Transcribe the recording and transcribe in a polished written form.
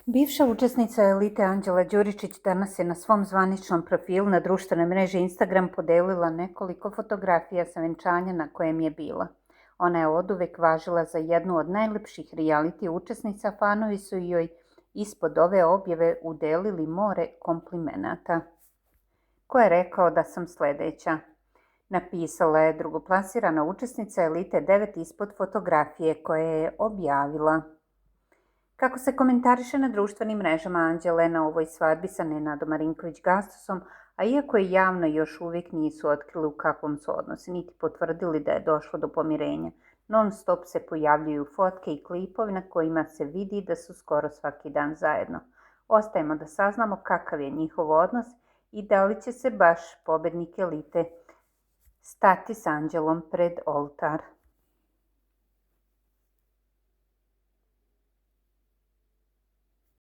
Bivša učesnica Elite Anđela Đuričić danas je na svom zvaničnom profilu na društvenoj mreži Instagram podelila nekoliko fotografija sa venčanja na kojem je bila. Ona je oduvek važila za jednu od najlepših reality učesnica, fanovi su joj ispod ove objave udelili more komplimenata. Ko je rekao da sam sledeća? Napisala je drugoplasirana učesnica Elite 9 ispod fotografije koje je objavila. Kako se komentariše na društvenim mrežama Anđele na ovoj svadbi sa Nenadom Marinković-Gastosom, a iako je javno još uvijek nisu otkrili u kakvom su odnosi, niti potvrdili da je došlo do pomirenja, non stop se pojavljuju fotke i klipovi na kojima se vidi da su skoro svaki dan zajedno. Ostajemo da saznamo kakav je njihov odnos i da li će se baš pobednik Elite stati s Anđelom pred oltar.